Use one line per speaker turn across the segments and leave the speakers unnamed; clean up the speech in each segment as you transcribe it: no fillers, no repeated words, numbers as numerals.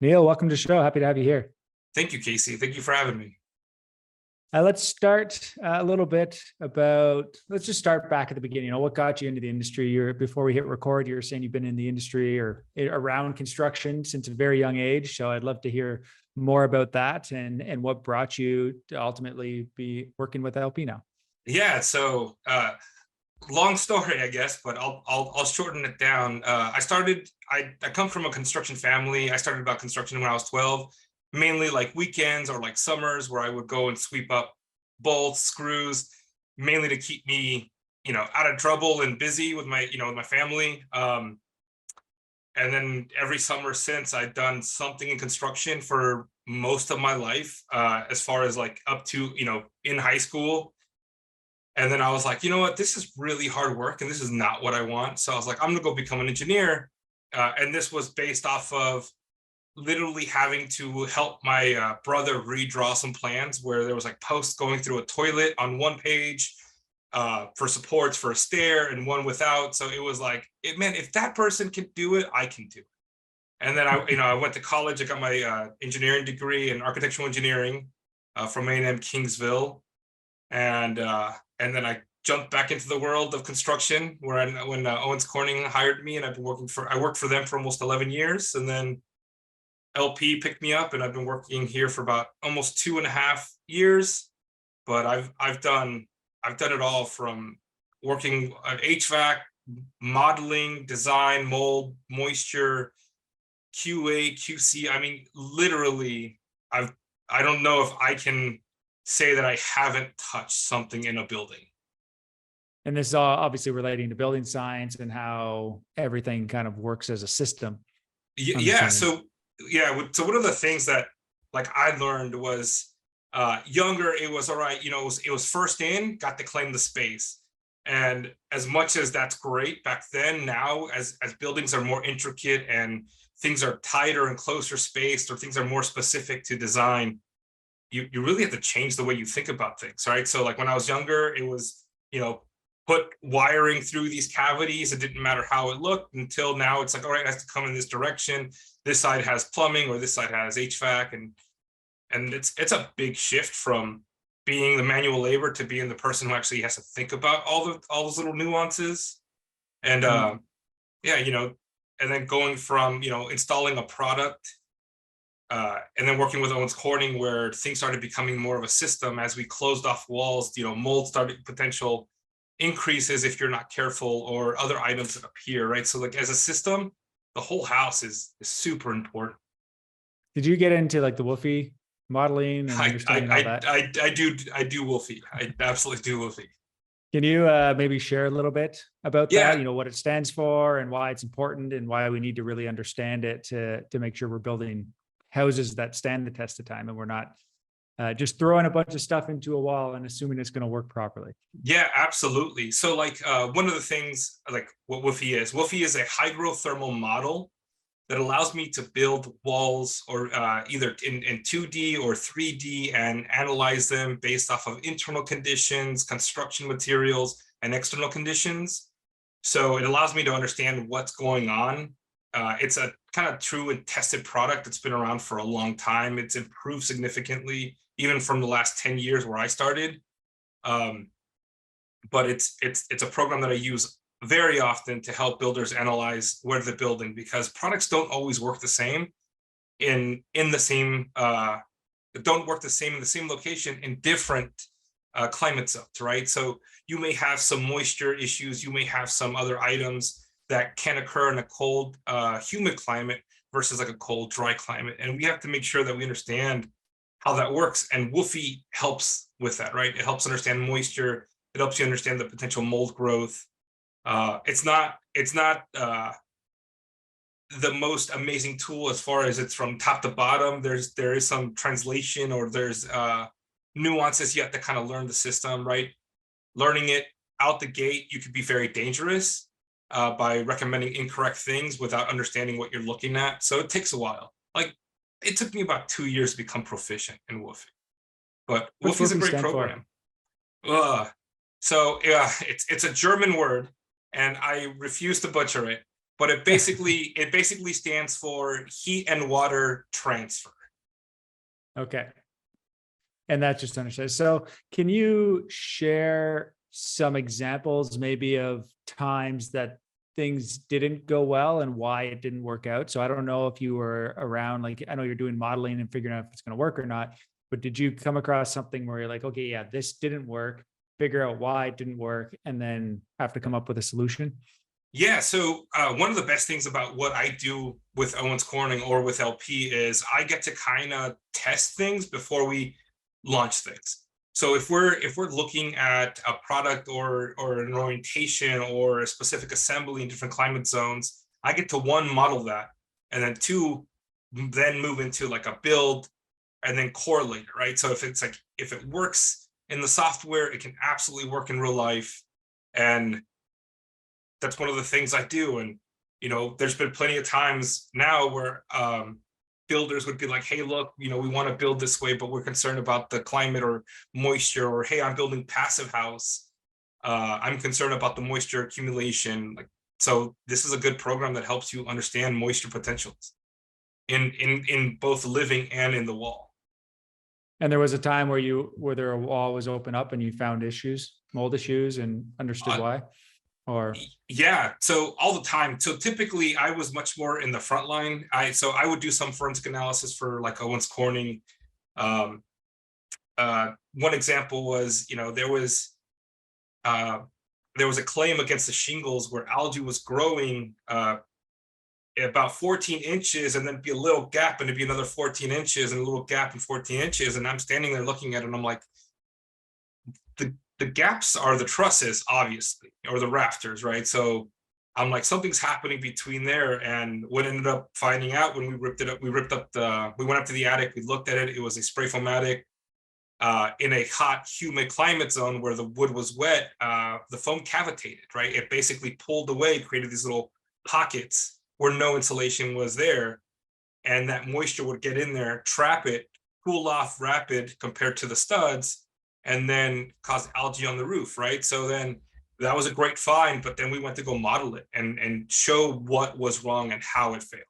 Neil, welcome to the show. Happy to have you here.
Thank you, Casey. Thank you for having me.
Let's start a little bit let's just start back at the beginning. What got you into the industry? Before we hit record, you were saying you've been in the industry or around construction since a very young age. So I'd love to hear more about that and what brought you to ultimately be working with LP now.
Yeah, so long story, I guess, but I'll shorten it down. I come from a construction family. I started about construction when I was 12. Mainly like weekends or like summers where I would go and sweep up bolts, screws, mainly to keep me, out of trouble and busy with my, with my family. And then every summer since, I'd done something in construction for most of my life, as far as like up to, in high school. And then I was like, you know what, this is really hard work and this is not what I want. So I was like, I'm gonna go become an engineer. And this was based off of literally having to help my brother redraw some plans where there was like posts going through a toilet on one page for supports for a stair and one without. So it was like, man, if that person can do it, I can do it. And then I went to college. I got my engineering degree in architectural engineering from A&M Kingsville, and then I jumped back into the world of construction when Owens Corning hired me, and I worked for them for almost 11 years, and then LP picked me up, and I've been working here for about almost 2.5 years. But I've done it all, from working on HVAC, modeling, design, mold, moisture, QA, QC. I mean, literally, I don't know if I can say that I haven't touched something in a building.
And this is all obviously relating to building science and how everything kind of works as a system.
Yeah. So one of the things that like I learned was younger, it was all right, it was first in, got to claim the space. And as much as that's great back then, now as buildings are more intricate and things are tighter and closer spaced, or things are more specific to design, you really have to change the way you think about things, right? So like when I was younger, it was, put wiring through these cavities. It didn't matter how it looked, until now it's like, all right, it has to come in this direction. This side has plumbing, or this side has HVAC. And it's a big shift from being the manual labor to being the person who actually has to think about all those little nuances. And and then going from, installing a product, and then working with Owens Corning, where things started becoming more of a system as we closed off walls, mold started, potential increases if you're not careful, or other items that appear, right? So like as a system, the whole house is super important.
Did you get into like the WUFI modeling and understanding all that?
I do WUFI. I absolutely do WUFI.
Can you maybe share a little bit about that? What it stands for and why it's important, and why we need to really understand it to make sure we're building houses that stand the test of time, and we're not just throwing a bunch of stuff into a wall and assuming it's going to work properly.
Yeah, absolutely. So like one of the things, like what WUFI is a hygrothermal model that allows me to build walls, or either in 2D or 3D, and analyze them based off of internal conditions, construction materials, and external conditions. So it allows me to understand what's going on. It's a kind of true and tested product that's been around for a long time. It's improved significantly, even from the last 10 years where I started. But it's a program that I use very often to help builders analyze where they're building, because products don't always work the same in the same location in different climate zones, right? So you may have some moisture issues, you may have some other items that can occur in a cold, humid climate versus like a cold, dry climate. And we have to make sure that we understand how that works. And WUFI helps with that, right? It helps understand moisture. It helps you understand the potential mold growth. It's not the most amazing tool as far as it's from top to bottom. There is some translation, or there's nuances. You have to kind of learn the system, right? Learning it out the gate, you could be very dangerous by recommending incorrect things without understanding what you're looking at. So it takes a while. Like it took me about 2 years to become proficient in WUFI, but WUFI is a great program. So yeah, it's a German word, and I refuse to butcher it. but it basically stands for heat and water transfer.
Okay. And that's just understood. So can you share some examples maybe of times that things didn't go well and why it didn't work out? So I don't know if you were around, like, I know you're doing modeling and figuring out if it's going to work or not, but did you come across something where you're like, okay, yeah, this didn't work, figure out why it didn't work, and then have to come up with a solution?
Yeah, so one of the best things about what I do with Owens Corning or with LP is I get to kind of test things before we launch things. So if we're looking at a product or an orientation or a specific assembly in different climate zones, I get to one, model that, and then two, then move into like a build and then correlate it, right? So if it's like, if it works in the software, it can absolutely work in real life. And that's one of the things I do. And, you know, there's been plenty of times now where builders would be like, hey, look, you know, we want to build this way, but we're concerned about the climate or moisture, or, hey, I'm building passive house. I'm concerned about the moisture accumulation. Like, so this is a good program that helps you understand moisture potentials in both living and in the wall.
And there was a time where a wall was open up and you found issues, mold issues, and understood why? Or
yeah, so all the time. So typically I was much more in the front line. So I would do some forensic analysis for like Owens Corning. One example was, you know, there was a claim against the shingles where algae was growing about 14 inches, and then be a little gap, and it'd be another 14 inches and a little gap and 14 inches. And I'm standing there looking at it, and I'm like, the gaps are the trusses, obviously, or the rafters, right? So I'm like, something's happening between there. And what ended up finding out when we ripped it up, we went up to the attic, we looked at it, it was a spray foam attic. In a hot, humid climate zone where the wood was wet, the foam cavitated, right? It basically pulled away, created these little pockets where no insulation was there. And that moisture would get in there, trap it, cool off rapid compared to the studs, and then cause algae on the roof, right? So then that was a great find, but then we went to go model it and show what was wrong and how it failed.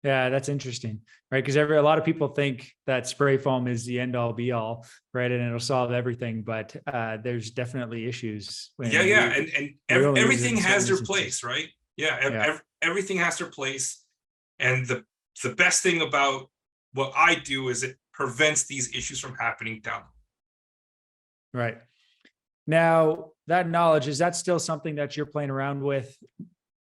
yeah, that's interesting, right? Because a lot of people think that spray foam is the end all be all, right? And it'll solve everything, but there's definitely issues.
Yeah. And everything has their place, right? Yeah, everything has their place. And the best thing about what I do is it prevents these issues from happening down.
Right. Now, that knowledge, is that still something that you're playing around with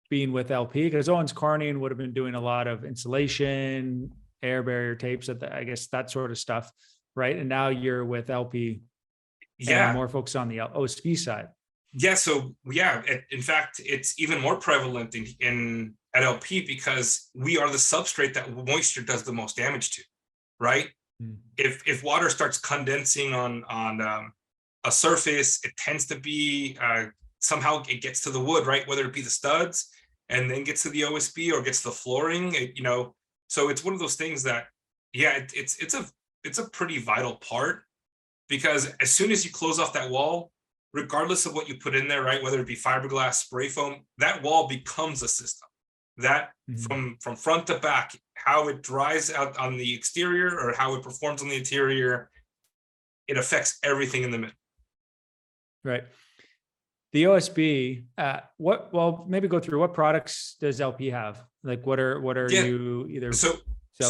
being with LP? Because Owens Corning would have been doing a lot of insulation, air barrier tapes, I guess that sort of stuff, right? And now you're with LP, and more focused on the OSB side.
Yeah, so yeah, in fact, it's even more prevalent at LP because we are the substrate that moisture does the most damage to, right? If water starts condensing on a surface, it tends to be somehow it gets to the wood, right? Whether it be the studs and then gets to the OSB or gets to the flooring, you know. So it's one of those things that, yeah, it's a pretty vital part, because as soon as you close off that wall, regardless of what you put in there, right? Whether it be fiberglass, spray foam, that wall becomes a system. That from front to back, how it dries out on the exterior or how it performs on the interior, it affects everything in the middle.
Right. The OSB, maybe go through what products does LP have? Like what are you either? So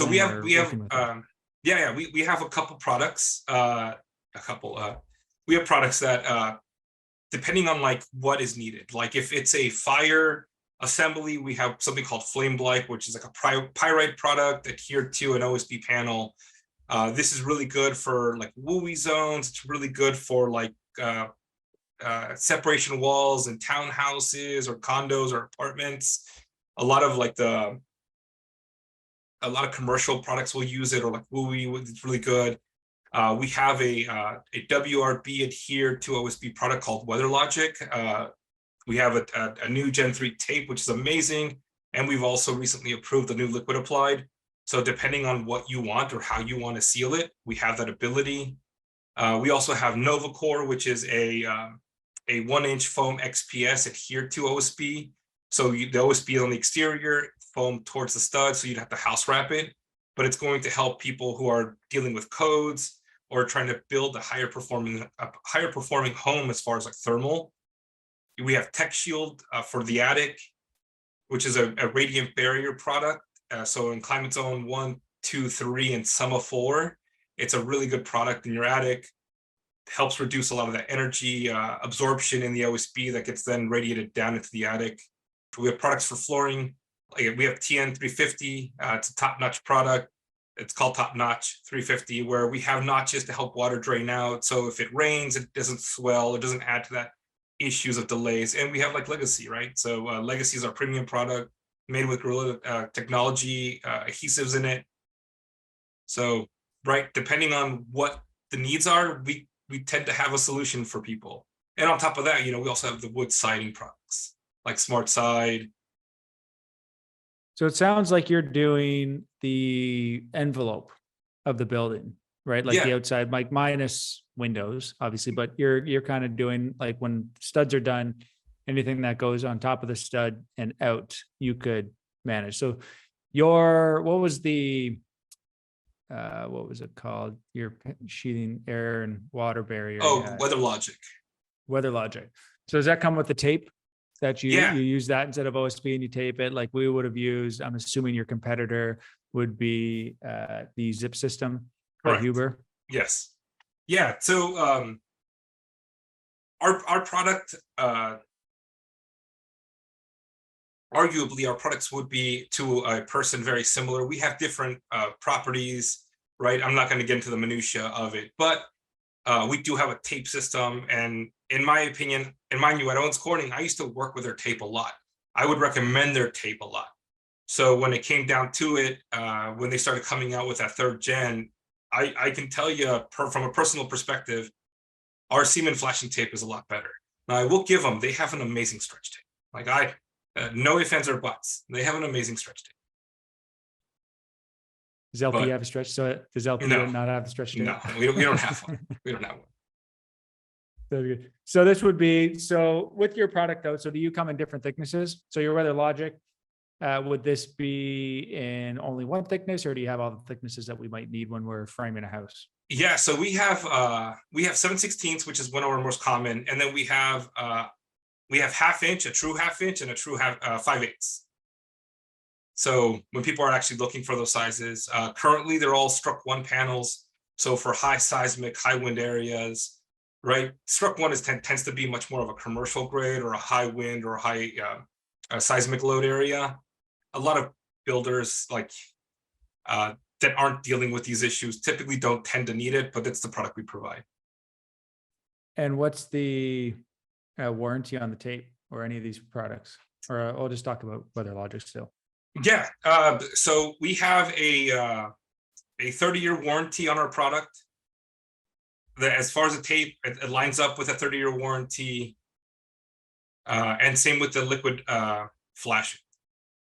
we have we have a couple products, we have products that depending on like what is needed. Like if it's a fire assembly, we have something called Flame Blight, which is like a pyrite product adhered to an OSB panel. This is really good for like WUFI zones. It's really good for like separation walls in townhouses or condos or apartments. A lot of commercial products will use it, or like WUFI, it's really good. We have a WRB adhered to OSB product called Weather Logic. We have a new Gen 3 tape, which is amazing. And we've also recently approved the new liquid applied. So depending on what you want or how you want to seal it, we have that ability. We also have NovaCore, which is a 1-inch foam XPS adhered to OSB. So the OSB on the exterior, foam towards the stud, so you'd have to house wrap it, but it's going to help people who are dealing with codes or trying to build a higher performing home as far as like thermal. We have Tech Shield for the attic, which is a radiant barrier product. So in climate zone 1, 2, 3, and some of 4, it's a really good product in your attic. Helps reduce a lot of that energy absorption in the OSB that gets then radiated down into the attic. We have products for flooring. We have TN 350. It's a top-notch product. It's called Top Notch 350, where we have notches to help water drain out. So if it rains, it doesn't swell. It doesn't add to that issues of delays. And we have like Legacy, right? So Legacy is our premium product made with Gorilla technology, adhesives in it. So, right, depending on what the needs are, we tend to have a solution for people. And on top of that, we also have the wood siding products like Smartside.
So it sounds like you're doing the envelope of the building, right? Like the outside, like minus windows, obviously, but you're kind of doing like when studs are done, anything that goes on top of the stud and out, you could manage. So what was it called? Your sheathing air and water barrier.
Oh, Weather Logic.
Weather Logic. So does that come with the tape that you use that instead of OSB and you tape it like we would have used? I'm assuming your competitor would be the zip system by Huber.
Yes. Yeah. So our product, arguably our products would be to a person very similar. We have different properties, right? I'm not going to get into the minutia of it, but we do have a tape system. And in my opinion, and mind you, at Owens Corning, I used to work with their tape a lot. I would recommend their tape a lot. So when it came down to it, when they started coming out with that 3rd gen, I can tell you from a personal perspective, our Siemens flashing tape is a lot better. Now I will give them, they have an amazing stretch tape. Like no ifs, ands, or buts. They have an amazing stretch tape.
Does LP have a stretch? So does LP not have the stretch tape?
No, we don't have one. We don't have one.
So this would be, so with your product though, so do you come in different thicknesses? So your Weather Logic, would this be in only one thickness, or do you have all the thicknesses that we might need when we're framing a house?
Yeah, so we have 7/16, which is one of our most common, and then we have 1/2 inch, a true 1/2 inch, and a true 5/8. So when people are actually looking for those sizes, currently they're all struck 1 panels. So for high seismic, high wind areas, right? Struck 1 tends to be much more of a commercial grade or a high wind or a high seismic load area. A lot of builders that aren't dealing with these issues typically don't tend to need it, but it's the product we provide.
And what's the warranty on the tape or any of these products? Or I'll just talk about Weather Logic still.
Yeah, so we have a 30-year warranty on our product. As far as the tape, it lines up with a 30-year warranty, and same with the liquid flashing.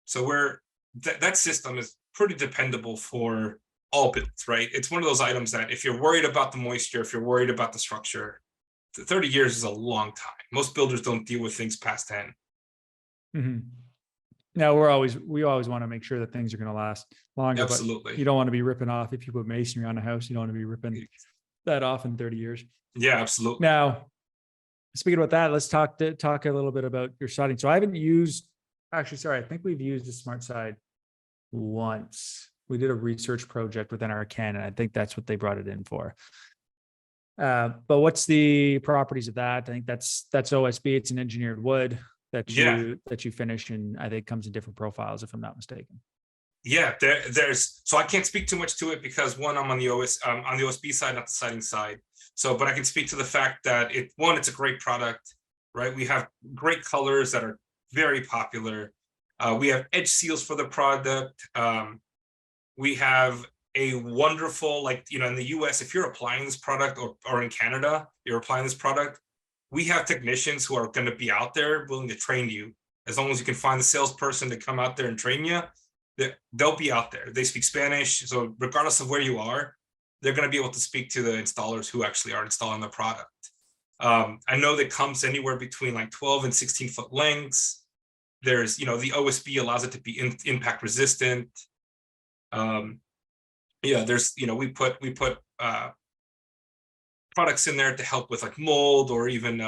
So that system is pretty dependable for all builds, right? It's one of those items that if you're worried about the moisture, if you're worried about the structure, 30 years is a long time. Most builders don't deal with things past 10.
Mm-hmm. Now we always want to make sure that things are going to last longer.
Absolutely.
But you don't want to be ripping off if you put masonry on a house. You don't want to be ripping that off in 30 years.
Yeah, absolutely.
Now, speaking about that, let's talk a little bit about your siding. So I haven't used, I think we've used the Smartside once. We did a research project within our Canon. I think that's what they brought it in for. But what's the properties of that? I think that's OSB. It's an engineered wood that you finish, and I think comes in different profiles, if I'm not mistaken.
Yeah, there's so I can't speak too much to it because one, I'm on the OSB side, not the siding side. So, but I can speak to the fact that it's a great product, right? We have great colors that are very popular. We have edge seals for the product. We have a wonderful, in the US, if you're applying this product or in Canada, you're applying this product, we have technicians who are going to be out there willing to train you. As long as you can find the salesperson to come out there and train you, they'll be out there. They speak Spanish. So regardless of where you are, they're going to be able to speak to the installers who actually are installing the product. I know that comes anywhere between 12 and 16 foot lengths. There's, the OSB allows it to be impact resistant. Yeah, there's, we put products in there to help with like mold or even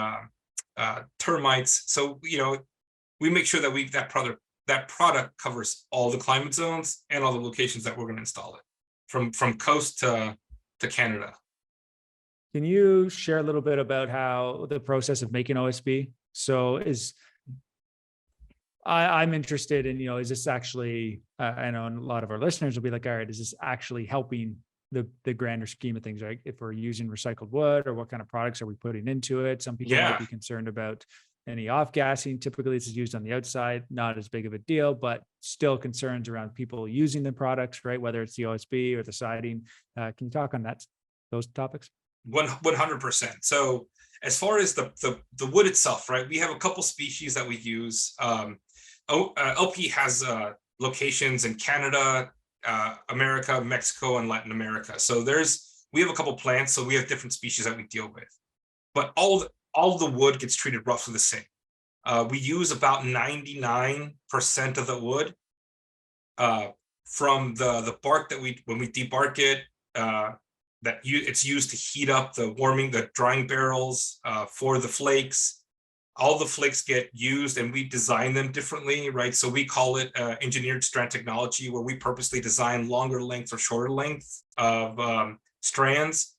termites. So, we make sure that that product covers all the climate zones and all the locations that we're going to install it, from coast to Canada.
Can you share a little bit about how the process of making OSB? So I'm interested in, is this actually, I know a lot of our listeners will be like, all right, is this actually helping the grander scheme of things, right? If we're using recycled wood, or what kind of products are we putting into it? Some people might be concerned about any off-gassing. Typically it's used on the outside, not as big of a deal, but still concerns around people using the products, right? Whether it's the OSB or the siding. Can you talk on those topics?
100%. So as far as the wood itself, right, we have a couple species that we use. LP has locations in Canada, America, Mexico, and Latin America. So we have a couple plants, so we have different species that we deal with. But all the wood gets treated roughly the same. We use about 99% of the wood from the bark that when we debark it. It's used to heat up the drying barrels for the flakes. All the flakes get used and we design them differently, right? So we call it engineered strand technology, where we purposely design longer lengths or shorter lengths of strands.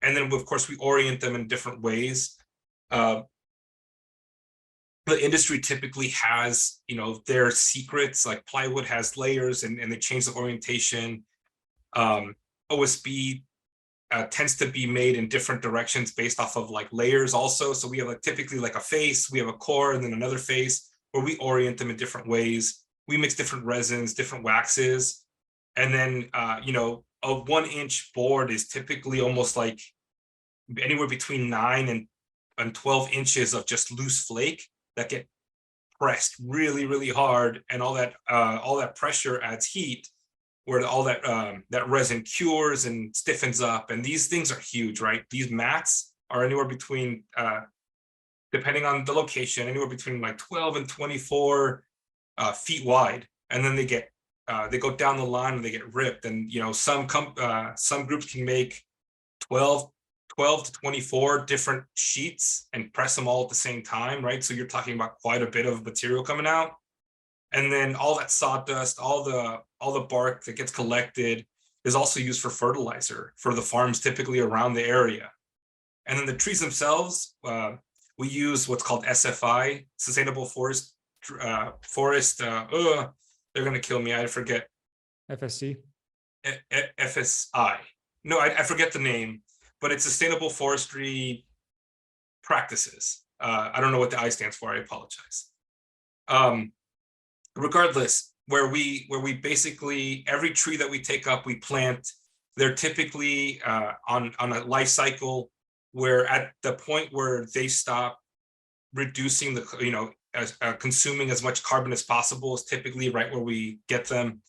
And then of course we orient them in different ways. The industry typically has, their secrets, like plywood has layers and they change the orientation. OSB tends to be made in different directions based off of like layers also. So we have typically like a face, we have a core, and then another face, where we orient them in different ways. We mix different resins, different waxes. And then, a 1-inch board is typically almost like anywhere between 9 and 12 inches of just loose flake that get pressed really, really hard. And all that pressure adds heat, where all that resin cures and stiffens up. And these things are huge, right? These mats are anywhere between, depending on the location, anywhere between like 12 and 24 feet wide. And then they go down the line and they get ripped. And, some groups can make 12 to 24 different sheets and press them all at the same time, right? So you're talking about quite a bit of material coming out. And then all that sawdust, all the bark that gets collected is also used for fertilizer for the farms typically around the area. And then the trees themselves, we use what's called SFI, Sustainable Forest. They're going to kill me. I forget.
FSC?
FSI. No, I forget the name, but it's Sustainable Forestry Practices. I don't know what the I stands for. I apologize. Regardless, where we basically, every tree that we take up, we plant. They're typically on a life cycle where at the point where they stop reducing consuming as much carbon as possible is typically right where we get them.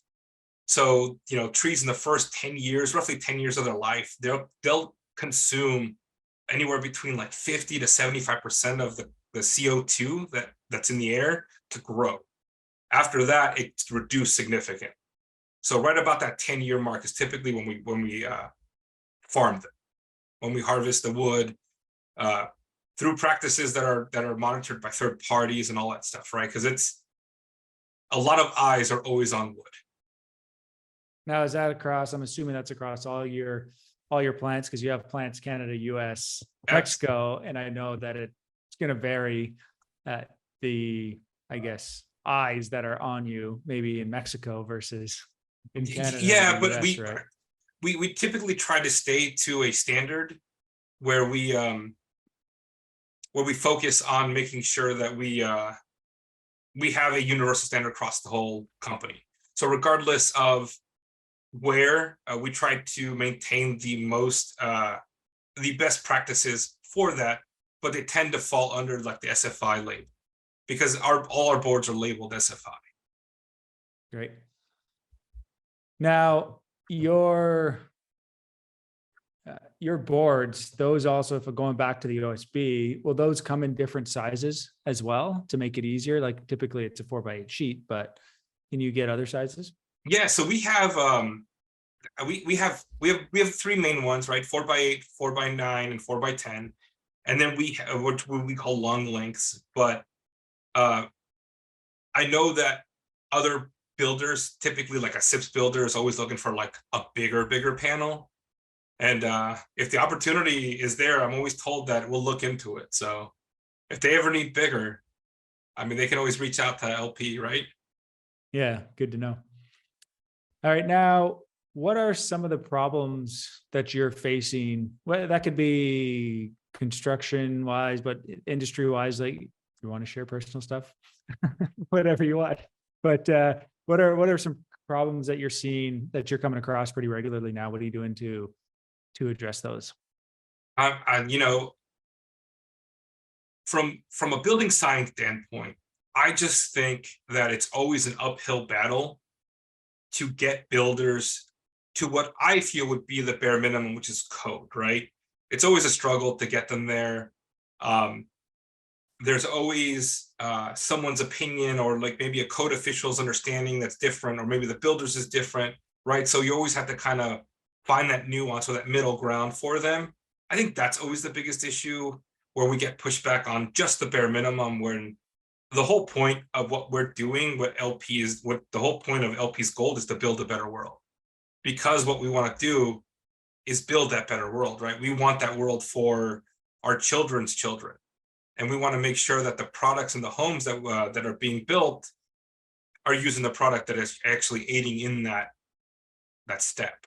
So, trees in the first 10 years, roughly 10 years of their life, they'll consume anywhere between like 50 to 75% of the CO2 that's in the air to grow. After that, it's reduced significantly. So right about that 10-year mark is typically when we farm them, when we harvest the wood through practices that are monitored by third parties and all that stuff, right? Because it's a lot of eyes are always on wood.
Now, is that across? I'm assuming that's across all your plants, because you have plants Canada, US, Mexico, and I know that it's going to vary at the, I guess, eyes that are on you, maybe in Mexico versus in Canada.
Yeah, but
US, right?
we typically try to stay to a standard where we focus on making sure that we have a universal standard across the whole company. So regardless of where, we try to maintain the best practices for that, but they tend to fall under like the SFI label, because all our boards are labeled SFI.
Great. Now, your your boards, those also, if we're going back to the OSB, will those come in different sizes as well to make it easier? Like typically it's a 4x8 sheet, but can you get other sizes?
Yeah, so we have we have three main ones, right? 4x8, 4x9, and 4x10, and then we have what we call long lengths. But I know that other builders, typically like a SIPS builder, is always looking for like a bigger panel. And if the opportunity is there, I'm always told that we'll look into it. So if they ever need bigger, I mean, they can always reach out to LP, right?
Yeah, good to know. All right, now, what are some of the problems that you're facing? Well, that could be construction wise, but industry wise, like you want to share personal stuff, whatever you want. But what are some problems that you're seeing that you're coming across pretty regularly now? What are you doing to address those?
You know, from a building science standpoint, I just think that it's always an uphill battle to get builders to what I feel would be the bare minimum, which is code, right? It's always a struggle to get them there. There's always someone's opinion, or like maybe a code official's understanding that's different, or maybe the builder's is different, right? So you always have to kind of find that nuance or that middle ground for them. I think that's always the biggest issue, where we get pushback on just the bare minimum, when the whole point of what we're doing, what the whole point of LP's goal is to build a better world. Because what we want to do is build that better world, right? We want that world for our children's children. And we want to make sure that the products and the homes that are being built are using the product that is actually aiding in that step.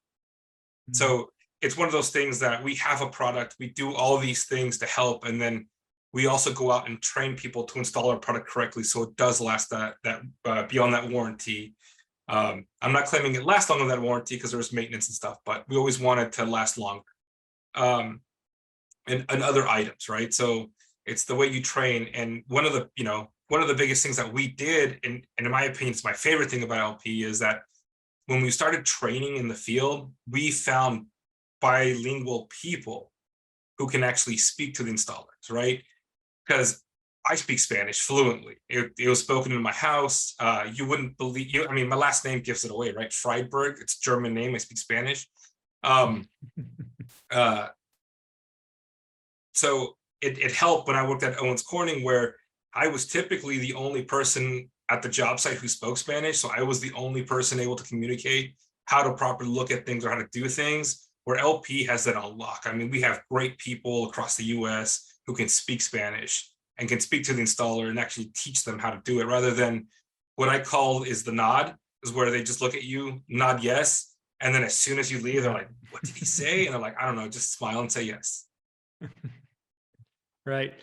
Mm-hmm. So it's one of those things that we have a product, we do all these things to help, and then we also go out and train people to install our product correctly, so it does last that beyond that warranty. I'm not claiming it lasts longer than that warranty because there was maintenance and stuff, but we always want it to last longer. And other items, right? So it's the way you train. And one of the biggest things that we did, and in my opinion, it's my favorite thing about LP, is that when we started training in the field, we found bilingual people who can actually speak to the installers, right? Because I speak Spanish fluently. It was spoken in my house. You wouldn't believe, I mean, my last name gives it away, right? Freidberg, it's a German name, I speak Spanish. So it helped when I worked at Owens Corning, where I was typically the only person at the job site who spoke Spanish. So I was the only person able to communicate how to properly look at things or how to do things, where LP has that on lock. I mean, we have great people across the US who can speak Spanish and can speak to the installer and actually teach them how to do it, rather than what I call is the nod, is where they just look at you, nod yes, and then as soon as you leave, they're like, what did he say? And they're like, I don't know, just smile and say yes.
Right.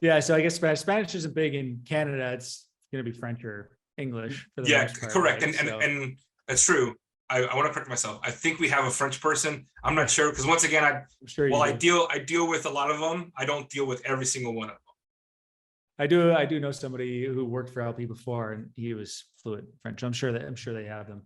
Yeah. So I guess Spanish isn't big in Canada. It's going to be French or English for the most part,
correct.
Right?
And that's true. I want to correct myself. I think we have a French person. I'm not sure, because once again, I deal with a lot of them. I don't deal with every single one of them.
I do know somebody who worked for LP before, and he was fluent French. I'm sure they have them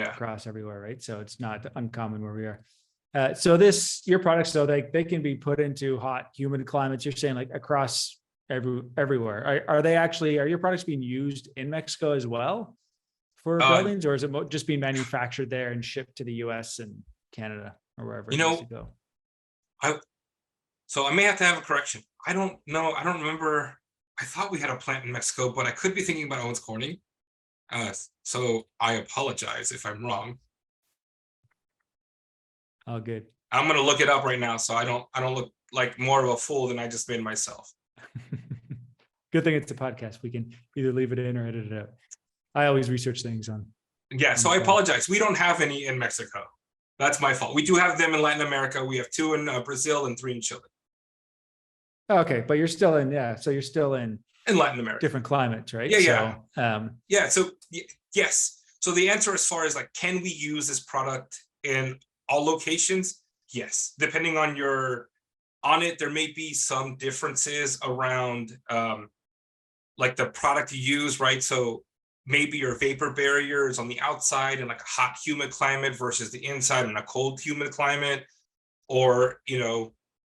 across everywhere, right? So it's not uncommon where we are. So your products, though, they can be put into hot, humid climates. You're saying like across everywhere. Are your products being used in Mexico as well for buildings, or is it just being manufactured there and shipped to the US and Canada or wherever it needs to go?
So I may have to have a correction. I don't know. I don't remember. I thought we had a plant in Mexico, but I could be thinking about Owens Corning. So I apologize if I'm wrong.
Oh, good.
I'm going to look it up right now, so I don't look like more of a fool than I just made myself.
Good thing it's a podcast. We can either leave it in or edit it out. I always research things on.
Yeah, so I apologize. We don't have any in Mexico. That's my fault. We do have them in Latin America. We have 2 in Brazil and 3 in Chile.
Okay, but you're still in, so you're still in
Latin America,
different climates, right?
Yeah.
So,
Yes. So the answer, as far as like, can we use this product in all locations? Yes. Depending on it, there may be some differences around like the product you use, right? So maybe your vapor barrier is on the outside in like a hot, humid climate versus the inside in a cold, humid climate. or,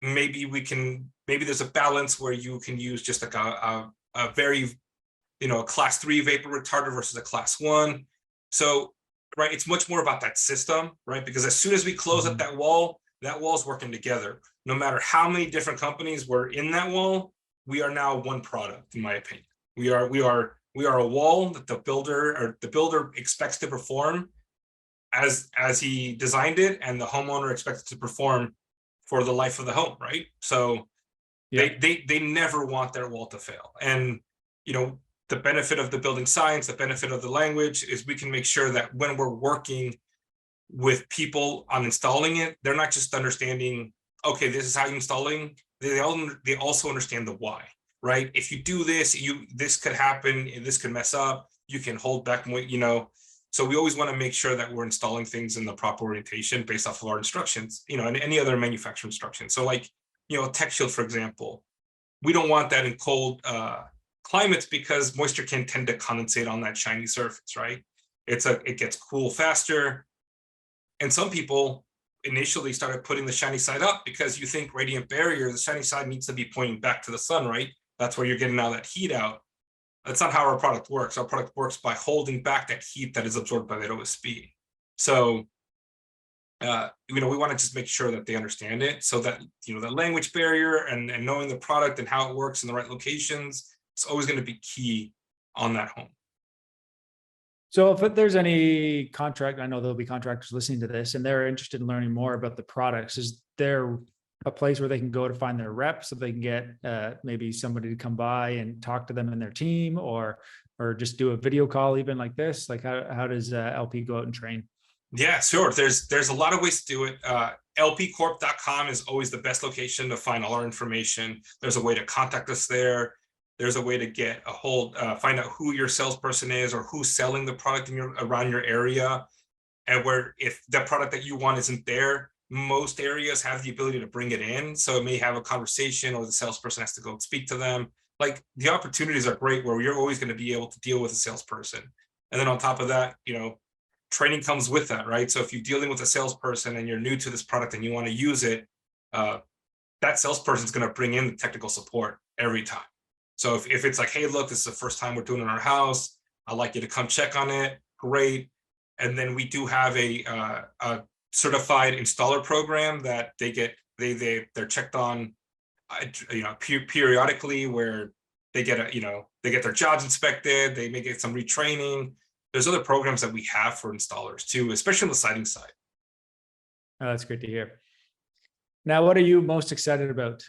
maybe there's a balance where you can use just like a very, a class 3 vapor retarder versus a class 1. So, right, it's much more about that system, right? Because as soon as we close up that wall's working together. No matter how many different companies were in that wall, we are now one product, in my opinion. We are a wall that the builder expects to perform as he designed it, and the homeowner expects it to perform for the life of the home, right? So they never want their wall to fail. And the benefit of the building science, the benefit of the language is we can make sure that when we're working with people on installing it, they're not just understanding, okay, this is how you're installing. They also understand the why, right? If you do this, this could happen, this could mess up, you can hold back, So we always want to make sure that we're installing things in the proper orientation based off of our instructions, and any other manufacturer instructions. So like, Tech Shield, for example, we don't want that in cold climates because moisture can tend to condensate on that shiny surface, right? It gets cool faster. And some people initially started putting the shiny side up because you think radiant barrier, the shiny side needs to be pointing back to the sun, right? That's where you're getting all that heat out. That's not how our product works. Our product works by holding back that heat that is absorbed by that OSB. So, we want to just make sure that they understand it, so that, the language barrier and knowing the product and how it works in the right locations, it's always going to be key on that home.
So if there's any contract, I know there'll be contractors listening to this and they're interested in learning more about the products. Is there a place where they can go to find their reps so they can get maybe somebody to come by and talk to them and their team, or just do a video call even like this? Like how does LP go out and train?
Yeah, sure. There's a lot of ways to do it. lpcorp.com is always the best location to find all our information. There's a way to contact us there. There's a way to get a hold, find out who your salesperson is or who's selling the product around your area. And where if the product that you want isn't there, most areas have the ability to bring it in. So it may have a conversation, or the salesperson has to go and speak to them. Like, the opportunities are great where you're always going to be able to deal with a salesperson. And then on top of that, training comes with that, right? So if you're dealing with a salesperson and you're new to this product and you want to use it, that salesperson is going to bring in the technical support every time. So if it's like, hey, look, this is the first time we're doing it in our house, I'd like you to come check on it. Great. And then we do have a certified installer program that they're checked on, periodically, where they get their jobs inspected. They may get some retraining. There's other programs that we have for installers too, especially on the siding side.
Oh, that's great to hear. Now, what are you most excited about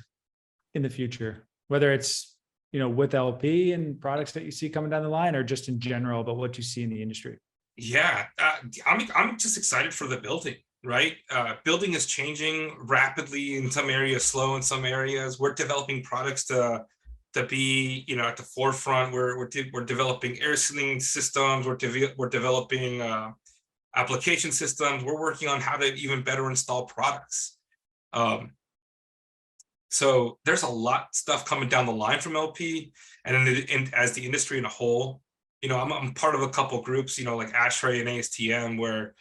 in the future? Whether it's, with LP and products that you see coming down the line, or just in general about what you see in the industry?
Yeah, I'm just excited for the building, right? Building is changing rapidly in some areas, slow in some areas. We're developing products to be, at the forefront. We're developing air sealing systems. We're developing application systems. We're working on how to even better install products. So there's a lot of stuff coming down the line from LP, and as the industry in a whole. I'm part of a couple groups, like ASHRAE and ASTM, where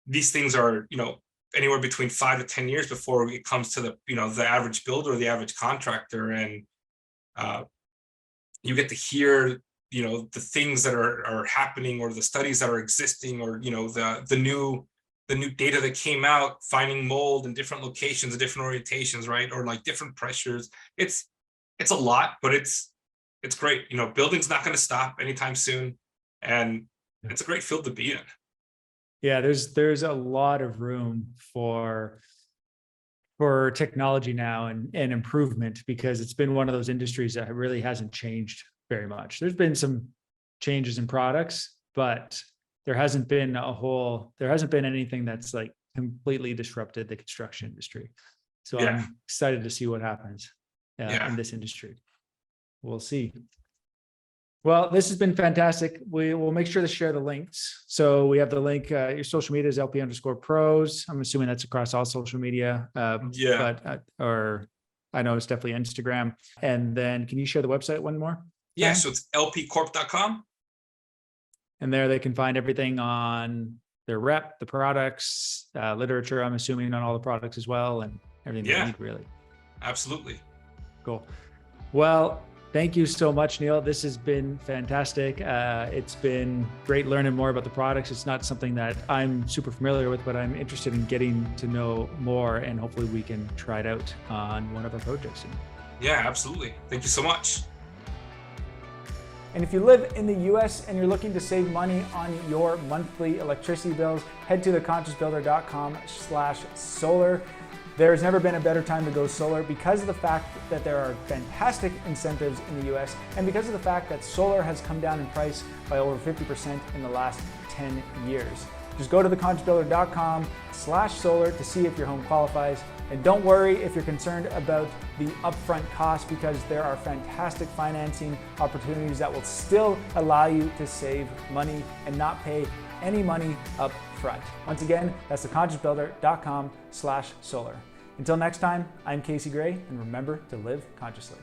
these things are, anywhere between 5 to 10 years before it comes to the average builder or the average contractor. And you get to hear, the things that are happening, or the studies that are existing, or, the new data that came out, finding mold in different locations and different orientations, right? Or like different pressures. It's a lot, but it's great. Building's not going to stop anytime soon, and it's a great field to be in.
Yeah, there's a lot of room for technology now and improvement, because it's been one of those industries that really hasn't changed very much. There's been some changes in products, but there hasn't been anything that's like completely disrupted the construction industry. So yeah. I'm excited to see what happens in this industry. We'll see. Well, this has been fantastic. We will make sure to share the links. So we have the link. Your social media is LP_pros. I'm assuming that's across all social media. Or I know it's definitely Instagram. And then can you share the website one more?
Yeah, so it's lpcorp.com.
And there they can find everything on their rep, the products, literature, I'm assuming on all the products as well, and everything they need really.
Absolutely.
Cool. Well, thank you so much, Neil. This has been fantastic. It's been great learning more about the products. It's not something that I'm super familiar with, but I'm interested in getting to know more, and hopefully we can try it out on one of our projects.
Yeah, absolutely. Thank you so much.
And if you live in the US and you're looking to save money on your monthly electricity bills, head to theconsciousbuilder.com/solar. There's never been a better time to go solar because of the fact that there are fantastic incentives in the US, and because of the fact that solar has come down in price by over 50% in the last 10 years. Just go to theconsciousbuilder.com/solar to see if your home qualifies. And don't worry if you're concerned about the upfront cost, because there are fantastic financing opportunities that will still allow you to save money and not pay any money up front. Once again, that's theconsciousbuilder.com/solar. Until next time, I'm Casey Gray, and remember to live consciously.